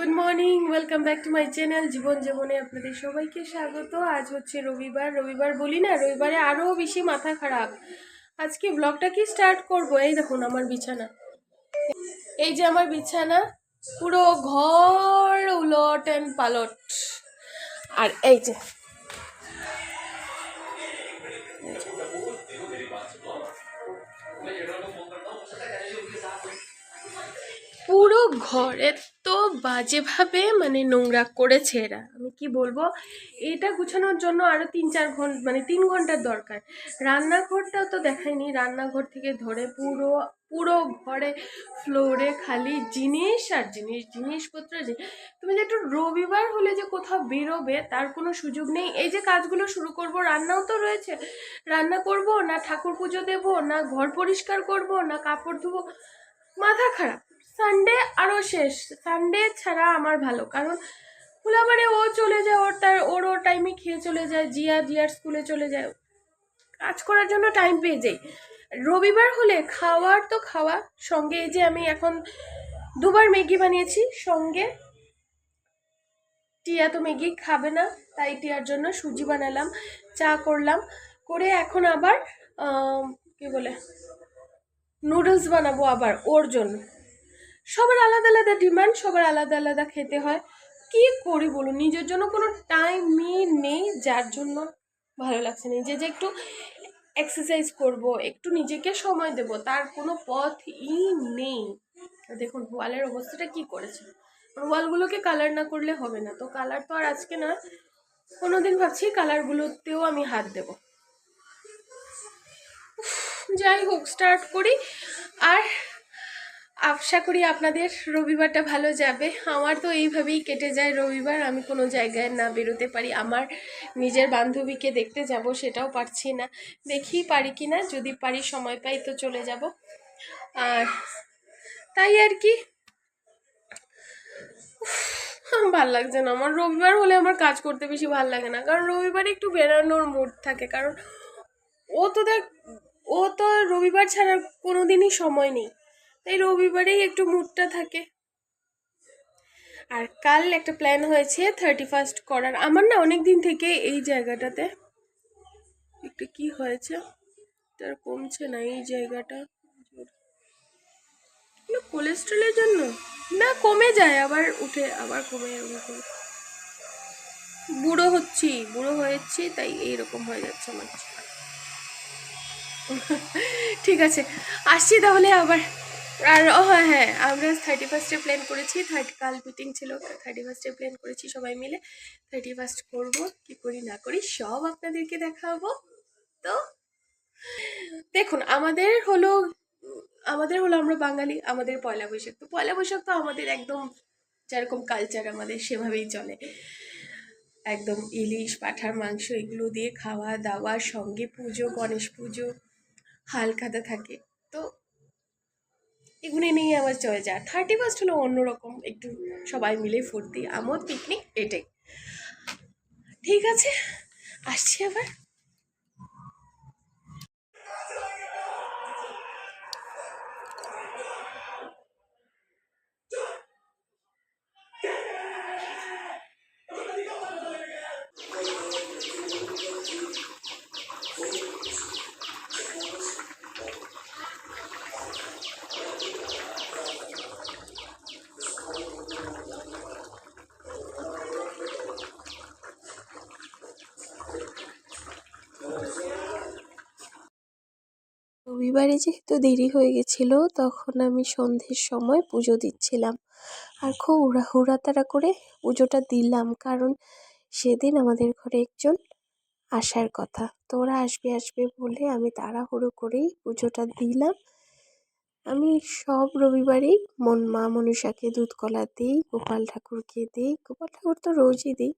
Good morning, welcome back to my channel জীবন জীবনে আপনাদের সবাইকে স্বাগত। আজ হচ্ছে রবিবার বলি না, রবিবারে আরও বেশি মাথা খারাপ। আজকে ব্লগটা কি স্টার্ট করব। এই দেখুন আমার বিছানা, এই যে আমার বিছানা, পুরো ঘর উলট অ্যান্ড পালট। আর এই যে পুরো ঘরে তো বাজেভাবে নোংরা করেছে এরা, আমি কি বলবো। এটা গুছানোর জন্য আরো 3-4 ঘন্টা 3 ঘন্টার দরকার। রান্নাঘরটাও তো দেখায়নি, রান্নাঘর থেকে ধরে পুরো পুরো ঘরে ফ্লোরে খালি জিনিস আর জিনিস, জিনিসপত্র। তুমি যে একটু রবিবার হলে যে কোথাও বেরোবে তার কোনো সুযোগ নেই। এই যে কাজগুলো শুরু করব, রান্নাও তো রয়েছে, রান্না করব না, ঠাকুর পুজো দেব না, ঘর পরিষ্কার করব না, কাপড় ধুবো, মাথা খারাপ। সানডে আরও শেষ, সানডে ছাড়া আমার ভালো, কারণ ফুলাবারে ও চলে যায়, ওর টাইমে খেয়ে চলে যায়, জিয়ার স্কুলে চলে যায়, কাজ করার জন্য টাইম পেয়ে যাই। রবিবার হলে খাওয়ার তো খাওয়া, সঙ্গে এই যে আমি এখন 2বার ম্যাগি বানিয়েছি, সঙ্গে টিয়া তো ম্যাগি খাবে না, তাই টিয়ার জন্য সুজি বানালাম, চা করলাম, করে এখন আবার কি বলে নুডলস বানাবো আবার ওর জন্য। সবার আলাদা আলাদা ডিমান্ড, সবার আলাদা আলাদা খেতে হয়, কি করি বলুন। নিজের জন্য কোনো টাইমই নেই, যার জন্য ভালো লাগছে না। যে একটু এক্সারসাইজ করব, একটু নিজেকে সময় দেব, তার কোনো পথই নেই। দেখুন ওয়ালের অবস্থাটা কি করেছে। ওয়ালগুলোকে কালার না করলে হবে না, তো কালার তো আর আজকে না, কোনোদিন ভাবছি কালারগুলোতেও আমি হাত দেব। যাই হোক, স্টার্ট করি। আর আশা করি আপনাদের রবিবারটা ভালো যাবে। আমার তো এইভাবেই কেটে যায় রবিবার, আমি কোনো জায়গায় না বেরোতে পারি। আমার নিজের বান্ধবীকে দেখতে যাব, সেটাও পারছি না, দেখি পারি কি না, যদি পারি সময় পাই তো চলে যাব। আর তাই আর কি, ভাল লাগছে না আমার। রবিবার হলে আমার কাজ করতে বেশি ভাল লাগে না, কারণ রবিবারে একটু বেরানোর মুড থাকে, কারণ ও তো রবিবার ছাড়া কোনো দিনই সময় নেই, তাই রবিবারেই একটু মুডটা থাকে। আর কাল একটা প্ল্যান হয়েছে 31st করার। আমার না অনেক দিন থেকে এই জায়গাটাতে একটু কি হয়েছে, তার কমছে না এই জায়গাটা, কোলেস্ট্রলের জন্য না, কমে যায় আবার উঠে, আবার কমে, বুড়ো হয়েছি তাই এইরকম হয়ে যাচ্ছে আমার। ঠিক আছে, আসছি তাহলে আবার। আর হ্যাঁ হ্যাঁ, আমরা 31st প্ল্যান করেছি, কাল মিটিং ছিল, 31st প্ল্যান করেছি সবাই মিলে 31st করবো, কি করি না করি সব আপনাদেরকে দেখাবো। তো দেখুন, আমাদের হলো আমরা বাঙালি, আমাদের পয়লা বৈশাখ, তো পয়লা বৈশাখ তো আমাদের একদম যেরকম কালচার আমাদের সেভাবেই চলে, একদম ইলিশ পাঁঠার মাংস এগুলো দিয়ে খাওয়া দাওয়া, সঙ্গে পুজো, গণেশ পুজো হালখাতা থাকে, তো এগুলো নিয়ে আমার চলে যায়। 31st হলো অন্যরকম, একটু সবাই মিলে ফুর্তি আমোদ পিকনিক, এটাই। ঠিক আছে, আসছি আবার। রবিবারে যেহেতু দেরি হয়ে গেছিল, তখন আমি সন্ধ্যের সময় পুজো দিচ্ছিলাম, আর খুব হুড়াতাড়া করে পুজোটা দিলাম, কারণ সেদিন আমাদের ঘরে একজন আসার কথা, তো ওরা আসবে আসবে বলে আমি তাড়াহুড়ো করেই পুজোটা দিলাম। আমি সব রবিবারেই মা মনসাকে দুধ কলা দিই, গোপাল ঠাকুরকে দিই, গোপাল ঠাকুর তো রোজই দিই।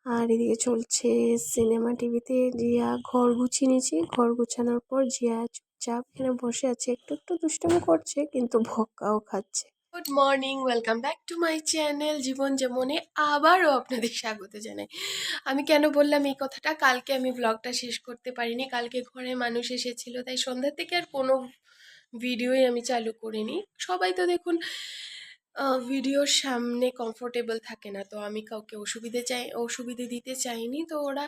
আর এদিকে চলছে সিনেমা টিভিতে। জিয়া ঘর গুছিয়ে নিয়েছি, ঘর গুছানোর পর জিয়া চুপচাপ এখানে বসে আছে, একটু একটু দুষ্টামি করছে কিন্তু ভক্কাও খাচ্ছে। Good morning, welcome back to my channel জীবন যেমনে, আবারও আপনাদের স্বাগত জানাই। আমি কেন বললাম এই কথাটা, কালকে আমি ব্লগটা শেষ করতে পারিনি, কালকে ঘরে মানুষ এসেছিল, তাই সন্ধ্যা থেকে আর কোনো ভিডিওই আমি চালু করিনি। সবাই তো দেখুন ভিডিওর সামনে কমফোর্টেবল থাকে না, তো আমি কাউকে অসুবিধে দিতে চাইনি। তো ওরা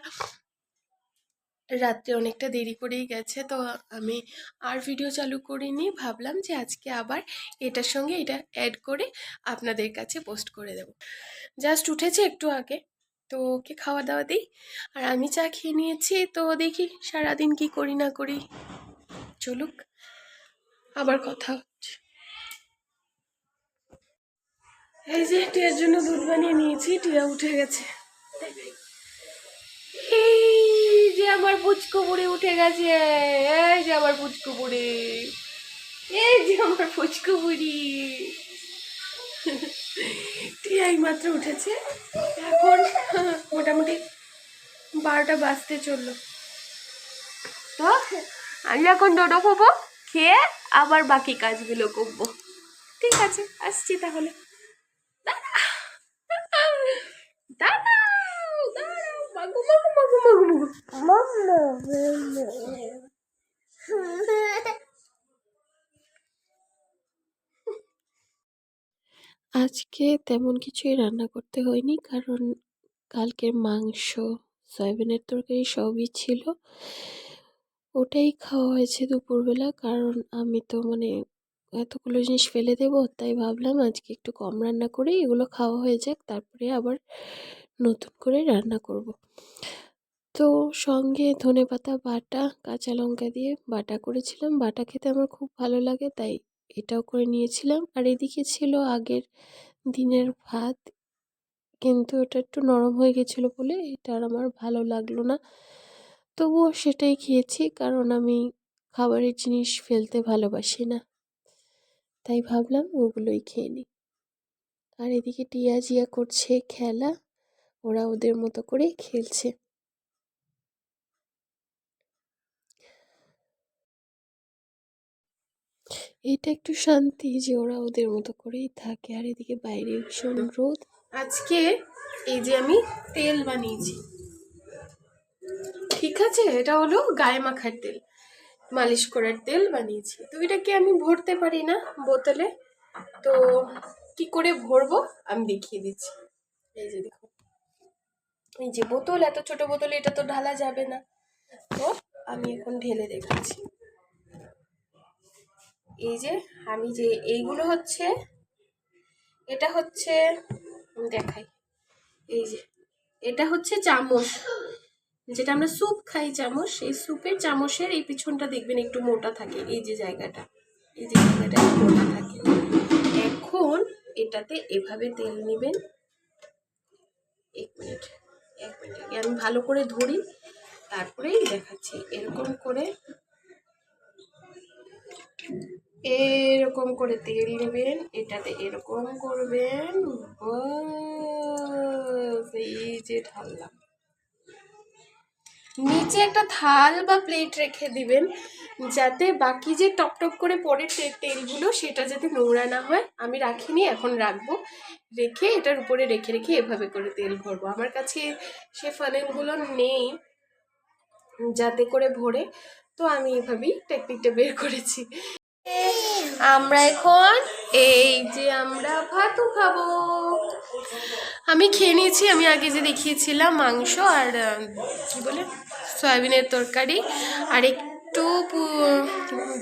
রাত্রে অনেকটা দেরি করেই গেছে, তো আমি আর ভিডিও চালু করিনি। ভাবলাম যে আজকে আবার এটার সঙ্গে এটা অ্যাড করে আপনাদের কাছে পোস্ট করে দেব। জাস্ট উঠেছে একটু আগে, তো ওকে খাওয়া দাওয়া দিই, আর আমি চা খেয়ে নিয়েছি। তো দেখি সারাদিন কি করি না করি, চলুক, আবার কথা হচ্ছে। এই যে টিয়ার জন্য দুধ বানিয়ে নিয়েছি, টিয়া উঠে গেছে। এই যে আমার পুচকু বুড়ি উঠে গেছে, এই যে আমার পুচকু বুড়ি, এই যে আমার পুচকু বুড়ি। টিয়াই মাত্র উঠেছে, এখন মোটামুটি 12টা বাজতে চললো। তো আমি এখন ডোডো খাবো, খেয়ে আবার বাকি কাজগুলো করবো। ঠিক আছে, আসছি তাহলে। দাঁড়াও দাঁড়াও, মাগু মাগু মাগু মাগু মাগু। আজকে তেমন কিছুই রান্না করতে হয়নি, কারণ কালকের মাংস, সয়াবিনের তরকারি সবই ছিল, ওটাই খাওয়া হয়েছে দুপুরবেলা। কারণ আমি তো এতগুলো জিনিস ফেলে দেবো, তাই ভাবলাম আজকে একটু কম রান্না করে এগুলো খাওয়া হয়ে যাক, তারপরে আবার নতুন করে রান্না করব। তো সঙ্গে ধনেপাতা বাটা, কাঁচা লঙ্কা দিয়ে বাটা করেছিলাম। বাটা খেতে আমার খুব ভালো লাগে, তাই এটাও করে নিয়েছিলাম। আর এদিকে ছিল আগের দিনের ভাত, কিন্তু এটা একটু নরম হয়ে গেছিলো বলে এটা আর আমার ভালো লাগলো না, তবুও সেটাই খেয়েছি, কারণ আমি খাবারের জিনিস ফেলতে ভালোবাসি না, তাই ভাবলাম ওগুলোই খেয়ে নিই। আর এদিকে টিয়া জিয়া করছে খেলা, ওরা ওদের মতো করে খেলছে। এটা একটু শান্তি যে ওরা ওদের মতো করেই থাকে। আর এদিকে বাইরে ভীষণ রোদ। আজকে এই যে আমি তেল বানিয়েছি, ঠিক আছে, এটা হলো গায়ে মাখার তেল, মালিশ করার তেল বানিয়েছি। তো এটাকে আমি ভরতে পারি না বোতলে, তো কি করে ভরবো আমি দেখিয়ে দিচ্ছি। এই যে দেখো, এই যে বোতল, এত ছোট বোতলে এটা তো ঢালা যাবে না, তো আমি এখন ঢেলে দেখাচ্ছি। এই যে আমি যে এইগুলো হচ্ছে, এটা হচ্ছে দেখাই, এই যে এটা হচ্ছে চামচ, যেটা আমরা স্যুপ খাই চামচ, এই স্যুপের চামচের এই পিছনটা দেখবেন একটু মোটা থাকে, এই যে জায়গাটা, এই যে জায়গাটা মোটা থাকে। এখন এটাতে এভাবে তেল নেবেন। এক মিনিট আমি ভালো করে ধরি, তারপরেই দেখাচ্ছি। এরকম করে তেল নেবেন, এটাতে এরকম করবেন, এই যে ঢাললাম। নিচে একটা থাল বা প্লেট রেখে দিবেন, যাতে বাকি যে টপ করে পড়ে তেলগুলো সেটা যাতে নোংরা না হয়। আমি রাখিনি, এখন রাখবো, রেখে এটার উপরে রেখে রেখে এভাবে করে তেল ভরবো। আমার কাছে সে ফানেলগুলো নেই যাতে করে ভরে, তো আমি এভাবেই টেকনিকটা বের করেছি। আমরা এখন এই যে আমরা ভাতও খাবো। আমি খেয়ে নিয়েছি, আমি আগে যে দেখিয়েছিলাম মাংস আর কি বলে সয়াবিনের তরকারি, আর একটু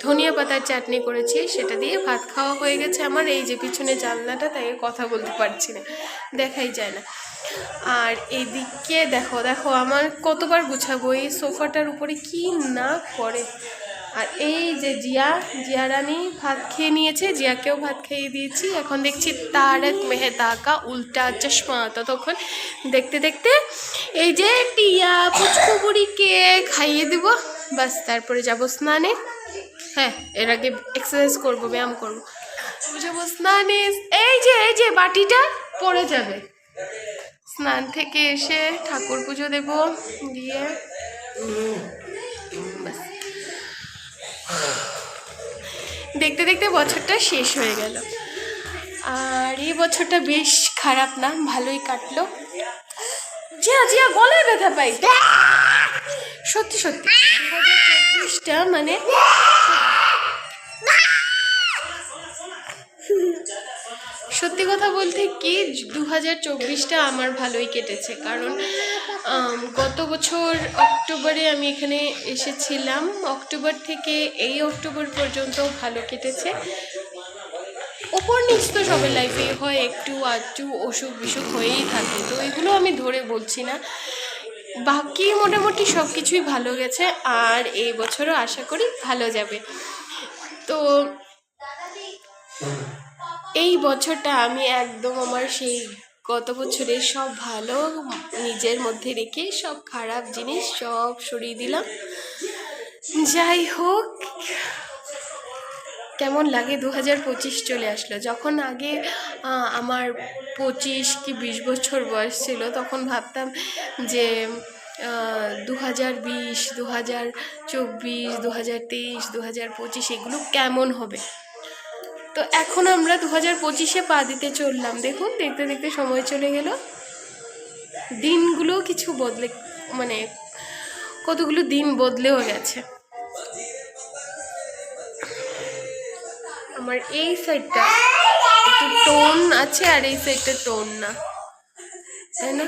ধনিয়া পাতার চাটনি করেছি, সেটা দিয়ে ভাত খাওয়া হয়ে গেছে আমার। এই যে পিছনে জানলাটা, তাই কথা বলতে পারছি না, দেখাই যায় না। আর এদিকে দেখো দেখো আমার কতবার গুছাবো, এই সোফাটার উপরে কি না করে। আর এই যে জিয়া রানী ভাত খেয়ে নিয়েছে, জিয়াকেও ভাত খাইয়ে দিয়েছি। এখন দেখছি তারক মেহতা কা উল্টা চশমা, ততক্ষণ দেখতে দেখতে এই যে টিয়া পুচকু বুড়িকে খাইয়ে দেব, বাস তারপরে যাব স্নানে। হ্যাঁ, এর আগে এক্সারসাইজ করবো, ব্যায়াম করবো, যাবো স্নানে। এই যে বাটিটা পড়ে যাবে। স্নান থেকে এসে ঠাকুর পুজো দেব, দিয়ে দেখতে দেখতে বছরটা শেষ হয়ে গেল। আর এই বছরটা বেশ খারাপ না, ভালোই কাটলো। জিয়া গলায় ব্যথা পাই, সত্যি সত্যি 2024টা সত্যি কথা বলতে কি 2024টা আমার ভালোই কেটেছে, কারণ গত বছর অক্টোবরে আমি এখানে এসেছিলাম, অক্টোবর থেকে এই অক্টোবর পর্যন্ত ভালো কেটেছে। ওপর নিচ তো সবার লাইফে হয়, একটু আধটু অসুখ বিসুখ হয়েই থাকে, তো এগুলো আমি ধরে বলছি না, বাকি মোটামুটি সব কিছুই ভালো গেছে, আর এই বছরও আশা করি ভালো যাবে। তো এই বছরটা আমি একদম আমার সেই গত বছরের সব ভালো নিজের মধ্যে রেখে সব খারাপ জিনিস সব সরিয়ে দিলাম। যাই হোক, কেমন লাগে 2025 চলে আসলো। যখন আগে আমার 25 কি 20 বছর বয়স ছিল, তখন ভাবতাম যে 2020, 2024, 2023, 2025 এগুলো কেমন হবে। তো এখন আমরা 2025-এ পা দিতে চললাম। দেখুন, দেখতে দেখতে সময় চলে গেল, দিনগুলো কিছু বদলে, মানে কতগুলো দিন বদলেও গেছে। আমার এই সাইডটা একটু টোন আছে আর এই সাইডটা টোন না, তাই না?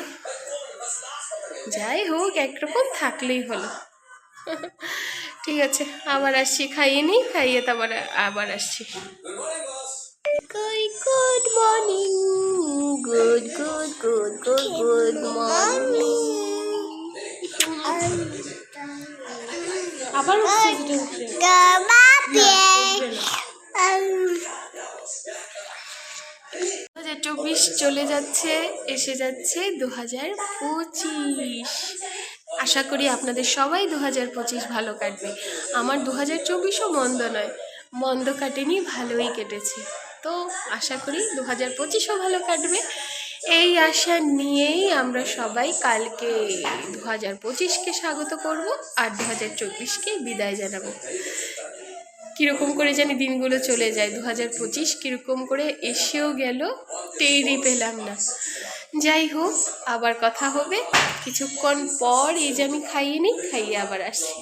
যাই হোক, একরকম থাকলেই হলো। ঠিক আছে, আবার আসছি, খাইয়ে নিই, খাইয়ে তারপরে আবার আসছি। Good morning, good good good good good morning. আবার 2024 চলে যাচ্ছে, এসে যাচ্ছে 2025। আশা করি আপনাদের সবাই 2025 ভালো কাটবে। আমার 2024ও মন্দ নয়, মন্দ কাটেনি, ভালোই কেটেছে। তো আশা করি 2025ও ভালো কাটবে। এই আশা নিয়েই আমরা সবাই কালকে 2025কে স্বাগত করব আর 2024কে বিদায় জানাবো। কীরকম করে জানি দিনগুলো চলে যায়, 2025 কীরকম করে এসেও গেল টেরই পেলাম না। যাই হোক, আবার কথা হবে কিছুক্ষণ পর। এই যে আমি খাইয়ে নিই, খাইয়ে আবার আসছি।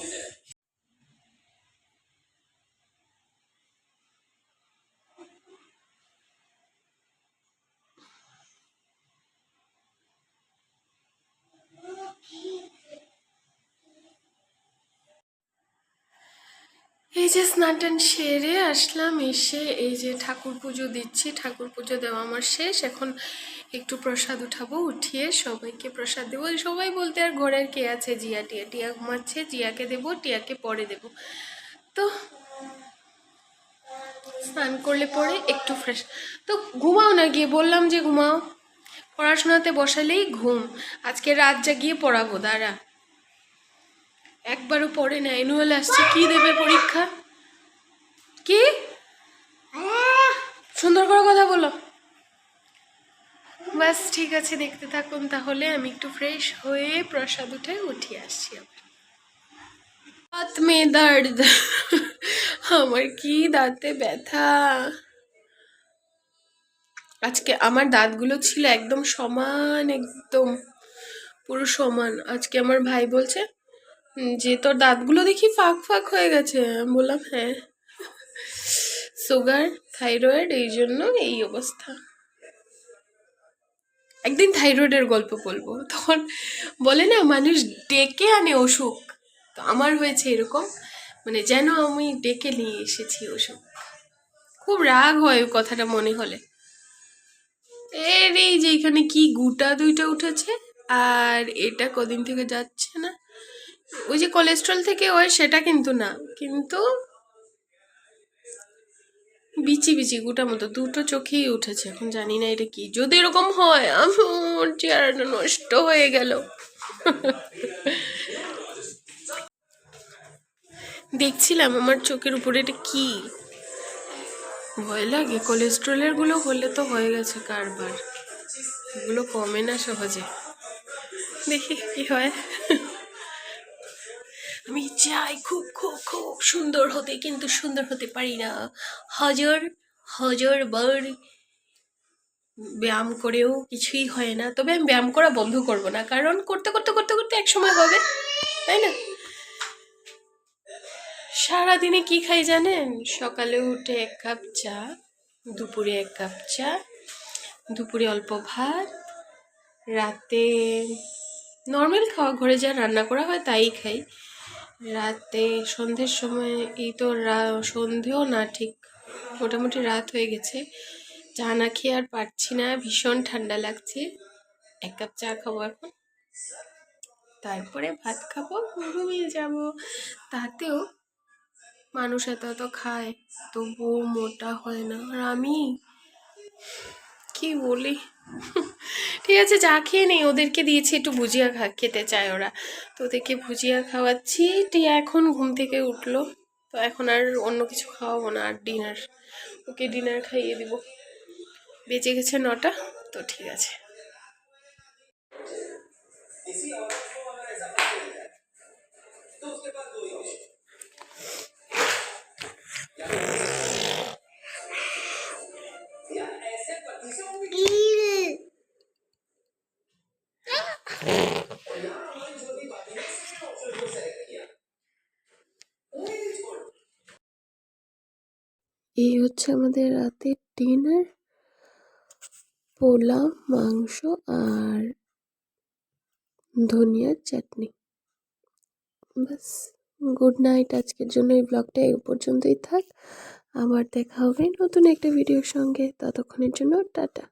এই যে স্নান টান সেরে আসলাম, এসে এই যে ঠাকুর পুজো দিচ্ছি, ঠাকুর পুজো দেওয়া আমার শেষ। এখন একটু প্রসাদ উঠাবো, উঠিয়ে সবাইকে প্রসাদ দেবো। সবাই বলতে আর ঘরের কে আছে, জিয়া টিয়া, টিয়া ঘুমাচ্ছে, জিয়াকে দেবো, টিয়াকে পরে দেবো। তো স্নান করলে পরে একটু ফ্রেশ, তো ঘুমাও না গিয়ে, বললাম যে ঘুমাও, পড়াশোনাতে বসালেই ঘুম। আজকে রাত জাগিয়ে পড়াবো, দাঁড়া। একবারও পড়ে না, অ্যানুয়াল আসছে, কি দেবে পরীক্ষা? কি সুন্দর করে কথা বলো। বাস ঠিক আছে, দেখতে থাকুন তাহলে। আমি একটু ফ্রেশ হয়ে প্রসাদ উঠে উঠিয়ে আসছি। হাত মে দর্দ, আমার কি দাঁতে ব্যথা। আজকে আমার দাঁতগুলো ছিল একদম সমান, একদম পুরো সমান। আজকে আমার ভাই বলছে যে তোর দাঁতগুলো দেখি ফাঁক ফাঁক হয়ে গেছে। আমি বললাম হ্যাঁ, সুগার, থাইরয়েড, এই জন্য এই অবস্থা। একদিন থাইরয়েডের গল্প বলবো, তখন বলে না মানুষ ডেকে আনে অসুখ, তো আমার হয়েছে এরকম, মানে যেন আমি ডেকে নিয়ে এসেছি অসুখ। খুব রাগ হয় ওই কথাটা মনে হলে। এর এই যে এখানে কি গুটা দুইটা উঠেছে, আর এটা কদিন থেকে যাচ্ছে না। ওই যে কোলেস্ট্রল থেকে হয় সেটা কিন্তু না, কিন্তু বিচি বিচি গুটা মতো দুটো চোখেই উঠেছে। এখন জানি না এটা কি, যদি এরকম হয় আমার চেহারাটা নষ্ট হয়ে গেল। দেখছিলাম আমার চোখের উপরে এটা কি, ভয় লাগে। কোলেস্ট্রলের গুলো হলে তো হয়ে গেছে কারবার, এগুলো কমে না সহজে। দেখি কি হয়। আমি চাই খুব খুব খুব সুন্দর হতে, কিন্তু সুন্দর হতে পারি না। হাজার হাজার বার ব্যায়াম করেও কিছুই হয় না। তবে আমি ব্যায়াম করা বন্ধ করব না, কারণ করতে করতে করতে করতে এক সময় হবে, তাই না? সারাদিনে কি খাই জানেন? সকালে উঠে 1 কাপ চা, দুপুরে 1 কাপ চা, দুপুরে অল্প ভাত, রাতে নর্মাল খাওয়া, ঘরে যা রান্না করা হয় তাই খাই। রাতে সন্ধ্যের সময়, এই তো সন্ধেও না, ঠিক মোটামুটি রাত হয়ে গেছে, চা না খেয়ে আর পারছি না, ভীষণ ঠান্ডা লাগছে। 1 কাপ চা খাবো এখন, তারপরে ভাত খাবো, ঘুমিয়ে যাব। তাতেও মানুষ এত এত খায়, তবুও মোটা হয় না, আর আমি কি বলি। ঠিক আছে, চা খেয়ে নেই, ওদেরকে দিয়েছি একটু ভুজিয়া খেতে চায় ওরা, তো ওদেরকে ভুজিয়া খাওয়াচ্ছি। টিয়া এখন ঘুম থেকে উঠলো, তো এখন আর অন্য কিছু খাওয়াবো না, আর ওকে ডিনার খাইয়ে দিব। বেঁচে গেছে 9টা, তো ঠিক আছে। এই হচ্ছে আমাদের রাতের ডিনার, পোলাও, মাংস আর ধনিয়ার চাটনি। বাস, গুড নাইট। আজকের জন্য এই ব্লগটা এই পর্যন্তই থাক, আবার দেখা হবে নতুন একটা ভিডিওর সঙ্গে, ততক্ষণের জন্য টাটা।